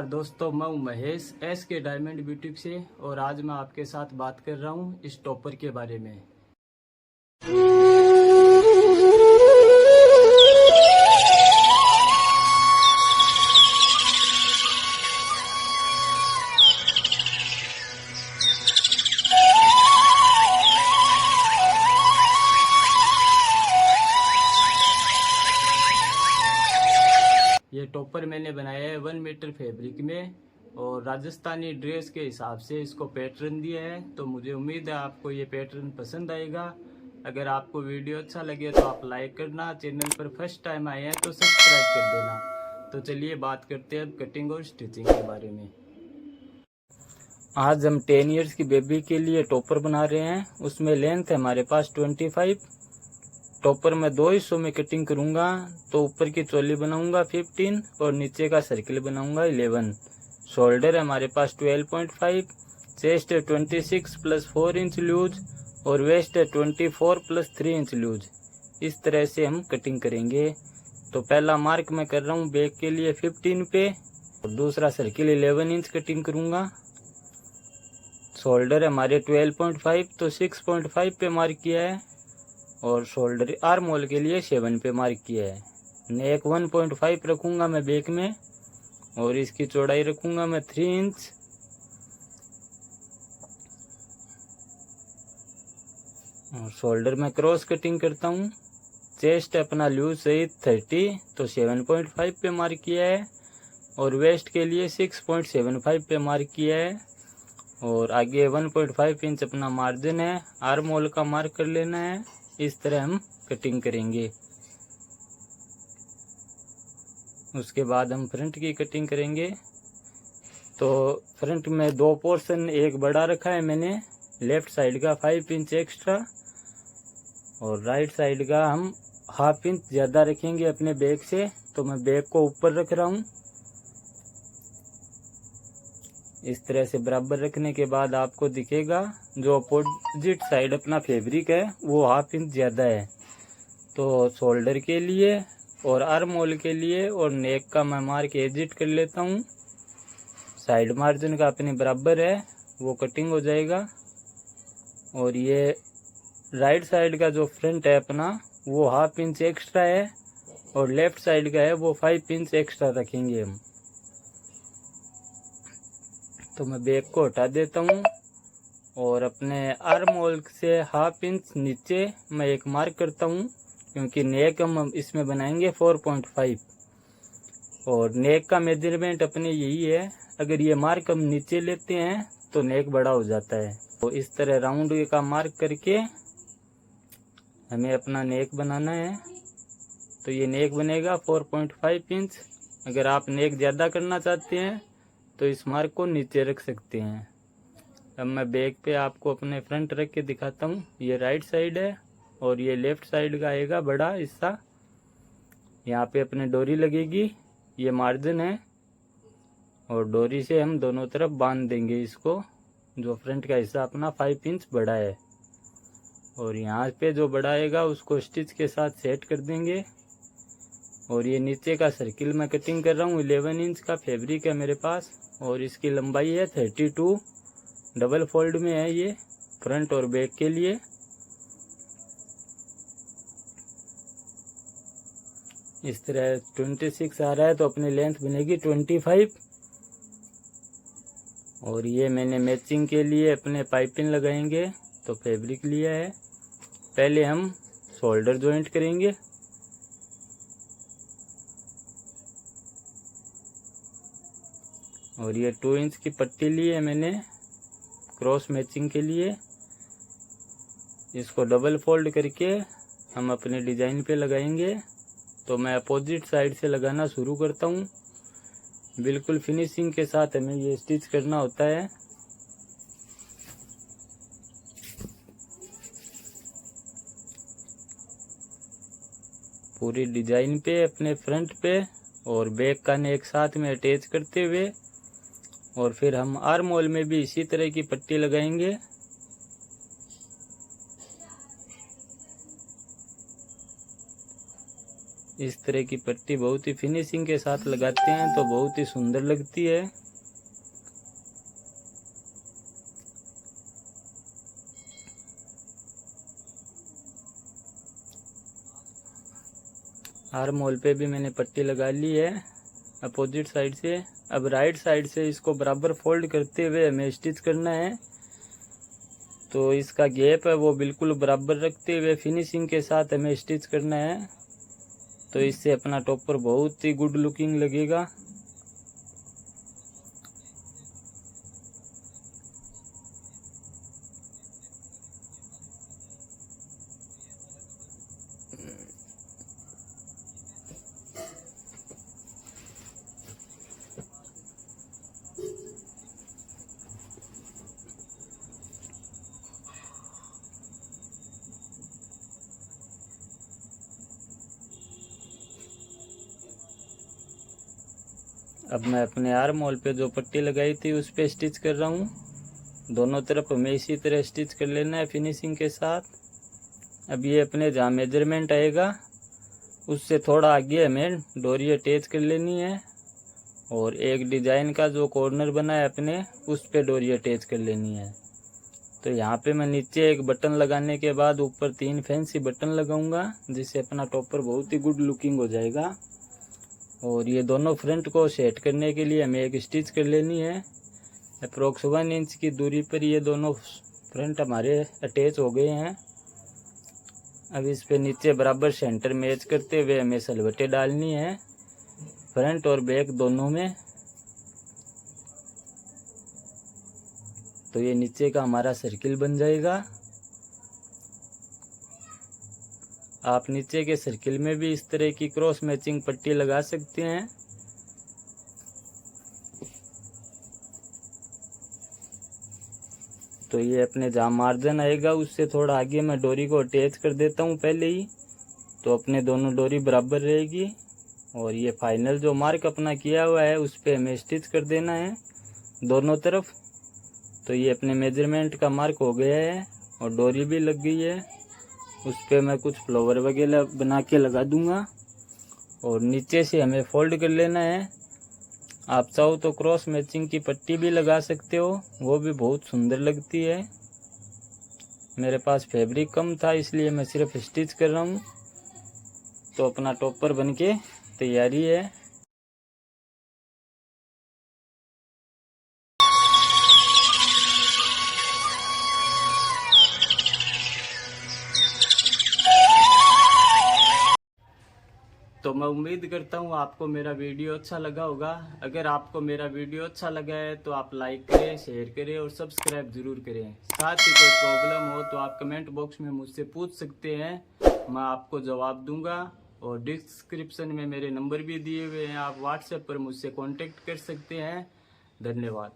नमस्कार दोस्तों, मैं हूं महेश एस के डायमंड ब्यूटिक से और आज मैं आपके साथ बात कर रहा हूं इस टॉपर के बारे में। ये टॉपर मैंने बनाया है 1 मीटर फैब्रिक में और राजस्थानी ड्रेस के हिसाब से इसको पैटर्न दिया है। तो मुझे उम्मीद है आपको ये पैटर्न पसंद आएगा। अगर आपको वीडियो अच्छा लगे तो आप लाइक करना, चैनल पर फर्स्ट टाइम आए हैं तो सब्सक्राइब कर देना। तो चलिए बात करते हैं अब कटिंग और स्टिचिंग के बारे में। आज हम 10 इयर्स की बेबी के लिए टॉपर बना रहे हैं। उसमें लेंथ है हमारे पास 25। टॉपर में 2 हिस्सों में कटिंग करूंगा। तो ऊपर की चोली बनाऊंगा 15 और नीचे का सर्किल बनाऊंगा 11। शोल्डर है हमारे पास 12.5, चेस्ट है 26 प्लस 4 इंच लूज और वेस्ट है 24 प्लस 3 इंच लूज। इस तरह से हम कटिंग करेंगे। तो पहला मार्क मैं कर रहा हूँ बैक के लिए 15 पे और दूसरा सर्किल 11 इंच कटिंग करूंगा। शोल्डर है हमारे 12.5 तो 6.5 पे मार्क किया है और शोल्डर आर्म होल के लिए 7 पे मार्क किया है। नेक 1.5 रखूंगा मैं बैक में और इसकी चौड़ाई रखूंगा मैं 3 इंच। और शोल्डर में क्रॉस कटिंग करता हूँ। चेस्ट अपना लूज सहित 30 तो 7.5 पे मार्क किया है और वेस्ट के लिए 6.75 पे मार्क किया है और आगे 1.5 इंच अपना मार्जिन है। आर्म होल का मार्क कर लेना है। इस तरह हम कटिंग करेंगे। उसके बाद हम फ्रंट की कटिंग करेंगे। तो फ्रंट में 2 पोर्शन, एक बड़ा रखा है मैंने लेफ्ट साइड का 5 इंच एक्स्ट्रा और राइट साइड का हम हाफ इंच ज़्यादा रखेंगे अपने बैक से। तो मैं बैक को ऊपर रख रहा हूँ। इस तरह से बराबर रखने के बाद आपको दिखेगा जो अपोजिट साइड अपना फैब्रिक है वो हाफ इंच ज़्यादा है। तो शोल्डर के लिए और आर्म होल के लिए और नेक का मैं मार्क एडिट कर लेता हूँ। साइड मार्जिन का अपने बराबर है वो कटिंग हो जाएगा। और ये राइट साइड का जो फ्रंट है अपना वो हाफ इंच एक्स्ट्रा है और लेफ्ट साइड का है वो 5 इंच एक्स्ट्रा रखेंगे हम। तो मैं बैक को हटा देता हूँ और अपने आर्म होल से हाफ इंच नीचे मैं एक मार्क करता हूँ क्योंकि नेक हम इसमें बनाएंगे 4.5 और नेक का मेजरमेंट अपने यही है। अगर ये मार्क हम नीचे लेते हैं तो नेक बड़ा हो जाता है। तो इस तरह राउंड का मार्क करके हमें अपना नेक बनाना है। तो ये नेक बनेगा 4.5 इंच। अगर आप नेक ज़्यादा करना चाहते हैं तो इस मार्क को नीचे रख सकते हैं। अब मैं बैक पे आपको अपने फ्रंट रख के दिखाता हूँ। ये राइट साइड है और ये लेफ्ट साइड का आएगा बड़ा हिस्सा। यहाँ पे अपने डोरी लगेगी, ये मार्जिन है और डोरी से हम दोनों तरफ बांध देंगे इसको। जो फ्रंट का हिस्सा अपना 5 इंच बड़ा है और यहाँ पे जो बड़ा आएगा उसको स्टिच के साथ सेट कर देंगे। और ये नीचे का सर्किल मैं कटिंग कर रहा हूँ 11 इंच का फैब्रिक है मेरे पास और इसकी लंबाई है 32। डबल फोल्ड में है ये फ्रंट और बैक के लिए। इस तरह 26 आ रहा है तो अपनी लेंथ बनेगी 25। और ये मैंने मैचिंग के लिए अपने पाइपिंग लगाएंगे तो फैब्रिक लिया है। पहले हम शोल्डर जॉइंट करेंगे। और ये 2 इंच की पट्टी ली है मैंने क्रॉस मैचिंग के लिए। इसको डबल फोल्ड करके हम अपने डिजाइन पे लगाएंगे। तो मैं अपोजिट साइड से लगाना शुरू करता हूँ। बिल्कुल फिनिशिंग के साथ हमें ये स्टिच करना होता है। पूरी डिजाइन पे अपने फ्रंट पे और बैक का नेक साथ में अटैच करते हुए और फिर हम आर्म होल में भी इसी तरह की पट्टी लगाएंगे। इस तरह की पट्टी बहुत ही फिनिशिंग के साथ लगाते हैं तो बहुत ही सुंदर लगती है। आर्म होल पे भी मैंने पट्टी लगा ली है अपोजिट साइड से। अब राइट साइड से इसको बराबर फोल्ड करते हुए हमें स्टिच करना है। तो इसका गैप है वो बिल्कुल बराबर रखते हुए फिनिशिंग के साथ हमें स्टिच करना है। तो इससे अपना टॉपर बहुत ही गुड लुकिंग लगेगा। अब मैं अपने आर्म होल पे जो पट्टी लगाई थी उस पे स्टिच कर रहा हूँ। दोनों तरफ हमें इसी तरह स्टिच कर लेना है फिनिशिंग के साथ। अब ये अपने जहाँ मेजरमेंट आएगा उससे थोड़ा आगे हमें डोरी अटैच कर लेनी है और एक डिजाइन का जो कॉर्नर बना है अपने उस पे डोरी अटैच कर लेनी है। तो यहाँ पे मैं नीचे एक बटन लगाने के बाद ऊपर 3 फैंसी बटन लगाऊंगा जिससे अपना टॉपर बहुत ही गुड लुकिंग हो जाएगा। और ये दोनों फ्रंट को सेट करने के लिए हमें एक स्टिच कर लेनी है। अप्रोक्स 1 इंच की दूरी पर ये दोनों फ्रंट हमारे अटैच हो गए हैं। अब इस पे नीचे बराबर सेंटर मैच करते हुए हमें सलवटें डालनी है फ्रंट और बैक दोनों में। तो ये नीचे का हमारा सर्किल बन जाएगा। आप नीचे के सर्किल में भी इस तरह की क्रॉस मैचिंग पट्टी लगा सकते हैं। तो ये अपने जहाँ मार्जिन आएगा उससे थोड़ा आगे मैं डोरी को अटैच कर देता हूँ पहले ही, तो अपने दोनों डोरी बराबर रहेगी। और ये फाइनल जो मार्क अपना किया हुआ है उस पे हमें स्टिच कर देना है दोनों तरफ। तो ये अपने मेजरमेंट का मार्क हो गया है और डोरी भी लग गई है। उस पे मैं कुछ फ्लावर वगैरह बना के लगा दूंगा और नीचे से हमें फोल्ड कर लेना है। आप चाहो तो क्रॉस मैचिंग की पट्टी भी लगा सकते हो, वो भी बहुत सुंदर लगती है। मेरे पास फैब्रिक कम था इसलिए मैं सिर्फ स्टिच कर रहा हूँ। तो अपना टॉपर बनके तैयारी है। तो मैं उम्मीद करता हूँ आपको मेरा वीडियो अच्छा लगा होगा। अगर आपको मेरा वीडियो अच्छा लगा है तो आप लाइक करें, शेयर करें और सब्सक्राइब जरूर करें। साथ ही कोई प्रॉब्लम हो तो आप कमेंट बॉक्स में मुझसे पूछ सकते हैं, मैं आपको जवाब दूंगा। और डिस्क्रिप्शन में मेरे नंबर भी दिए हुए हैं, आप व्हाट्सएप पर मुझसे कॉन्टेक्ट कर सकते हैं। धन्यवाद।